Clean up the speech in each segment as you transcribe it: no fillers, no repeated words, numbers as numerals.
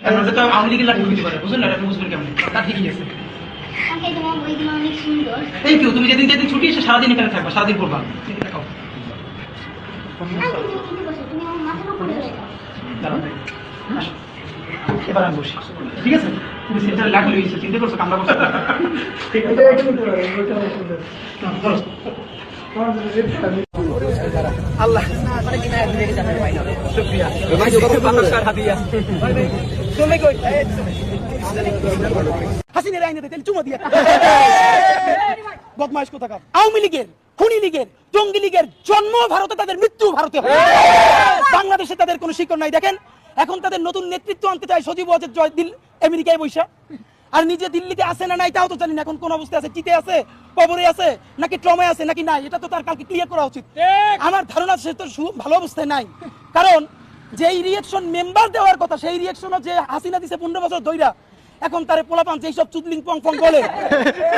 তো আওয়ামী লীগের লাঠি হইতে পারে, বুঝলেন না? আপনি বুঝবেন কেমন? তা ঠিকই আছে। তোমার বইগুলো অনেক সুন্দর। Thank you. তুমি যেদিন যেদিন ছুটি এসে সারাদিন এখানে থাকবা, সারাদিন পড়বা। দেখাও। তুমি আমার মাথার উপরে রেখো। দাঁড়াও। আসো। এবার আমি বসি, ঠিক আছে? তুমি সেন্টারে লাখ লইছো, চিন্তা করছো কামড়া করছো? ঠিক আছে, আল্লাহ শুকরিয়া। তুমি কই হাসিনের আইনে দিতেন চুমো দিয়া বদমাইশ কোথাকার। আওয়ামী লীগের, খুনি লীগের, জঙ্গি লীগের জন্ম ভারতে, তাদের মৃত্যু ভারতে হয়। বাংলাদেশে তাদের কোনো শিকড় নাই। দেখেন এখন তাদের নতুন নেতৃত্ব আনতে চায় সজীব ওয়াজেদ জয়দিল আমেরিকায় বৈশা, আর নিজে দিল্লিতে আছে না নাই তাও তো জানি না। এখন কোন অবস্থায় আছে, চিতে আছে, কবরে আছে, নাকি ট্রমায় আছে নাকি নাই, এটা তো তার কালকে ক্লিয়ার করা উচিত। আমার ধারণা সে তো ভালো অবস্থায় নাই, কারণ যেই রিয়েকশন মেম্বার দেওয়ার কথা সেই রিয়েকশনও যে হাসিনা দিছে 15 বছর ধইরা, এখন তারে পোলাপান যেই সব চুদলিং পং পং বলে,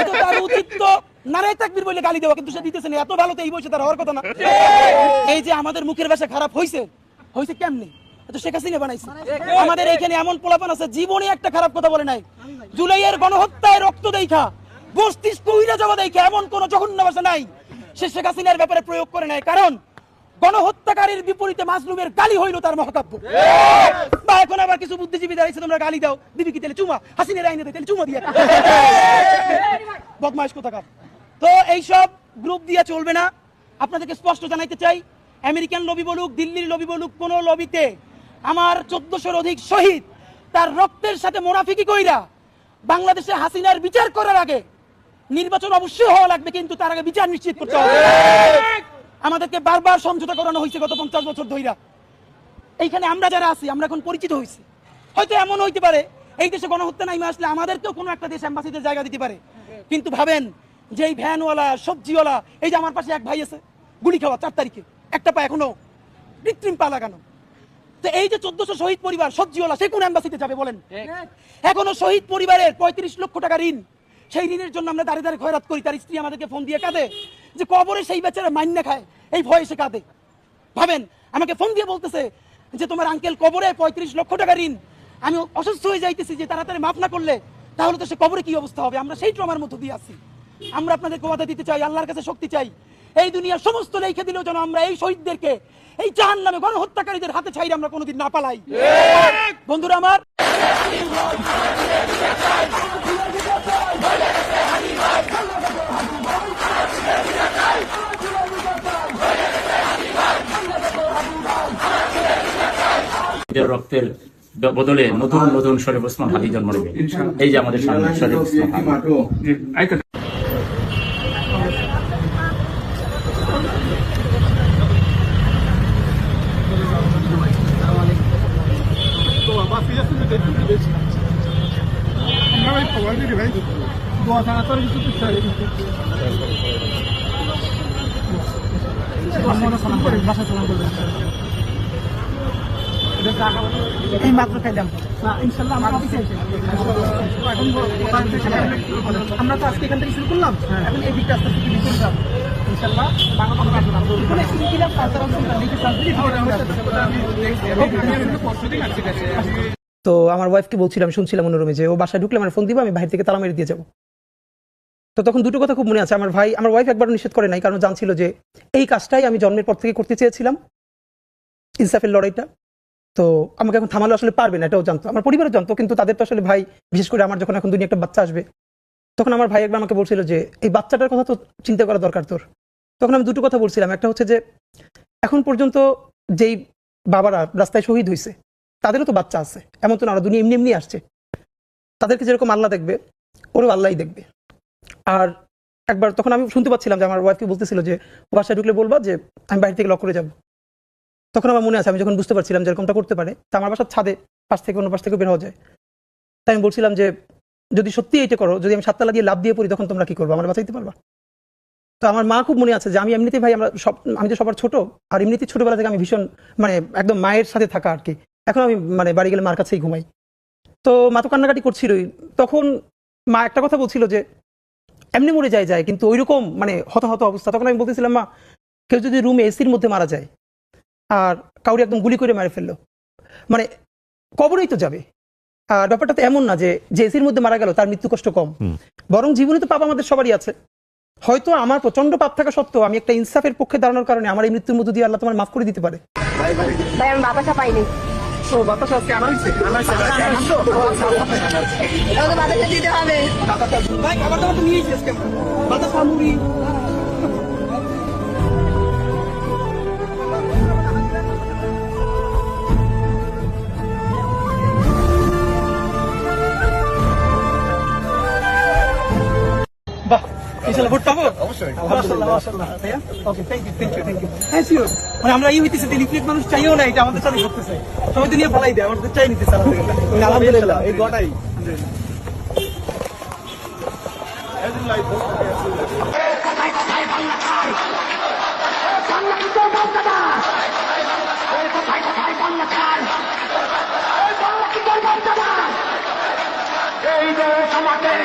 এটা তার উচিত তো নারায়ে তাকবীর বলে গালি দেওয়া, কিন্তু সে দিতেছে না। এত ভালো তো এই বয়সে তার হওয়ার কথা না। এই যে আমাদের মুখের ভাষা খারাপ হইছে কেমনে? তো শেখ হাসিনা বানাইছে। আমাদের এইখানে এমন পোলাপান আছে জীবনে একটা খারাপ কথা বলে নাই। জুলাইয়ের গণহত্যায় রক্ত দেখা, মস্তিষ্ক উইরা যাওয়া দেখা এমন কোন জঘন্য ভাষা নাই সে শেখ হাসিনার ব্যাপারে প্রয়োগ করে নাই, কারণ গণহত্যাকারীর বিপরীতে মাজলুমের গালি হইল তার মহাকাব্য। বা এখন আবার কিছু বুদ্ধিজীবী দাঁড়িয়েছে, তোমরা গালি দাও, দিবি কি তেলে চুমা, হাসিনের আইনে তেলে চুমা দিয়ে বদমাইশ কোথাকার। তো এইসব গ্রুপ দিয়ে চলবে না। আপনাদেরকে স্পষ্ট জানাইতে চাই, আমেরিকান লবি বলুক, দিল্লির লবি বলুক, কোন লবিতে আমার 1400-র অধিক শহীদ তার রক্তের সাথে মোনাফিকি কইরা বাংলাদেশে হাসিনার বিচার করার আগে নির্বাচন অবশ্যই হওয়া লাগবে, কিন্তু তার আগে বিচার নিশ্চিত করতে হবে। আমাদেরকে বারবার সমঝোতা করানো হয়েছে গত 50 বছর ধইরা। এইখানে আমরা যারা আছি আমরা এখন পরিচিত হয়েছি। হয়তো এমন হইতে পারে এই দেশে গণহত্যা নাইমে আসলে আমাদেরকেও কোনো একটা দেশ এম্বাসিতে জায়গা দিতে পারে, কিন্তু ভাবেন যে এই ভ্যানওয়ালা, সবজিওয়ালা, এই যে আমার পাশে এক ভাই আছে গুলি খাওয়া 4 তারিখে, একটা পা এখনো কৃত্রিম পা লাগানো। তো এই যে 1400 শহীদ পরিবার, সবজিওয়ালা, সে কোন এম্বাসিতে যাবে বলেন? এখনো শহীদ পরিবারের 35 লক্ষ টাকা ঋণ, সেই ঋণের জন্য আমরা দাঁড়িয়ে দাঁড়িয়ে খয়রাত করি। তার স্ত্রী আমাদেরকে ফোন দিয়ে কাঁদে যে কবরে সেই বেচারা মাইন্না খায়, এই ভয়ে সে কাঁদে। ভাবেন আমাকে ফোন দিয়ে বলতেছে যে তোমার আঙ্কেল কবরে 35 লক্ষ টাকা ঋণ, আমি অসুস্থ হয়ে যাইতেছি, যে তাড়াতাড়ি মাফ না করলে তাহলে তো সে কবরে কি অবস্থা হবে। আমরা সেই ট্রমার মধ্যে দিয়ে আছি। আমরা আপনাদেরকে ওয়াদা দিতে চাই, আল্লাহর কাছে শক্তি চাই, এই দুনিয়ার সমস্ত লেখে দিলেও যেন আমরা এই শহীদদেরকে এই জাহান্নামে গণহত্যাকারীদের হাতে ছাইরে আমরা কোনোদিন না পালাই। বন্ধুরা আমার, রক্তের বদলে নতুন নতুন শরীফ ওসমান হাদি জন্ম নেবে। এই যে আমাদের সামনে শরীফ ওসমান হাদি। এই মাত্র খাইলাম না, ইনশাল্লাহ আমরা তো আজকে এখান থেকে শুরু করলাম, এখন এই দিকটা আস্তে আস্তে লিখে নিলাম ইনশাল্লাহ। তো আমার ওয়াইফকে বলছিলাম, শুনছিলাম অন্যরুমে, যে ও বাসায় ঢুকলে আমার ফোন দিব, আমি বাইরে থেকে তালা মেরে দিয়ে যাবো। তো তখন দুটো কথা খুব মনে আছে। আমার ওয়াইফ একবারও নিষেধ করে নাই, কারণ জানছিল যে এই কাজটাই আমি জন্মের পর থেকে করতে চেয়েছিলাম, ইনসাফের লড়াইটা। তো আমাকে এখন থামালে আসলে পারবে না, এটাও জানতো, আমার পরিবারও জানতো, কিন্তু তাদের তো আসলে ভাই, বিশেষ করে আমার যখন এখন দুনিয়া একটা বাচ্চা আসবে, তখন আমার ভাই একবার আমাকে বলছিল যে এই বাচ্চাটার কথা তো চিন্তা করা দরকার তোর। তখন আমি দুটো কথা বলছিলাম। একটা হচ্ছে যে এখন পর্যন্ত যেই বাবারা রাস্তায় শহীদ হয়েছে তাদেরও তো বাচ্চা আছে, এমন তো না দুনিয়া এমনি এমনি আসছে। তাদেরকে যেরকম আল্লাহ দেখবে ওরও আল্লাহই দেখবে। আর একবার তখন আমি শুনতে পাচ্ছিলাম যে আমার ওয়াইফকে বলতেছিল যে বাসায় ঢুকলে বলবা যে আমি বাইরে থেকে লক করে যাবো। তখন আমার মনে আছে, আমি যখন বুঝতে পারছিলাম যে এরকমটা করতে পারে, তা আমার বাসার ছাদে পাশ থেকে অন্য পাশ থেকে বের হওয়া যায়। তাই আমি বলছিলাম যে যদি সত্যি এইটা করো, যদি আমি 7 তালা দিয়ে লাভ দিয়ে পড়ি, তখন তোমরা কি করবো, আমার বাঁচাইতে পারবা? তো আমার মা খুব মনে আছে যে আমি এমনিতেই ভাই, আমি তো সবার ছোট, আর এমনিতেই ছোটবেলা থেকে আমি ভীষণ একদম মায়ের সাথে থাকা আর কি। এখন আমি বাড়ি গেলে মার কাছেই ঘুমাই। তো মা তো কান্নাকাটি করছিলই। তখন মা একটা কথা বলছিল যে এমনি মরে যায়, কিন্তু ওইরকম হতাহত অবস্থা। তখন আমি বলতেছিলাম, মা কেউ যদি রুমে এসির মধ্যে মারা যায় আর কাউরি একদম গুলি করে মেরে ফেললো, কবরেই তো যাবে, আর ব্যাপারটা তো এমন না যে এসির মধ্যে মারা গেল তার মৃত্যু কষ্ট কম, বরং জীবনে তো পাপ আমাদের সবারই আছে। হয়তো আমার প্রচন্ড পাপ থাকা সত্ত্বেও আমি একটা ইনসাফের পক্ষে দাঁড়ানোর কারণে আমার এই মৃত্যুর মধ্য দিয়ে আল্লাহ তোমার মাফ করে দিতে পারে। ভাই আমি বাতাসা পাইনি। ওকে বাতাসা দিতে হবে। বাহ, ইনশাআল্লাহ ভোট পাবো অবশ্যই। মাশাআল্লাহ মাশাআল্লাহ ভাইয়া। ওকে, থ্যাংক ইউ। হ্যাঁ শিওর। মানে আমরা এই হইতেছে লিফলেট মানুষ চাইও না, এটা আমাদের সাথে ঘটতেছে। সবাই তো নিয়ে পালাই দেয়, আমাদের চাই নিতে আলহামদুলিল্লাহ। আলহামদুলিল্লাহ এই গোটাই এই দেশ আমাদের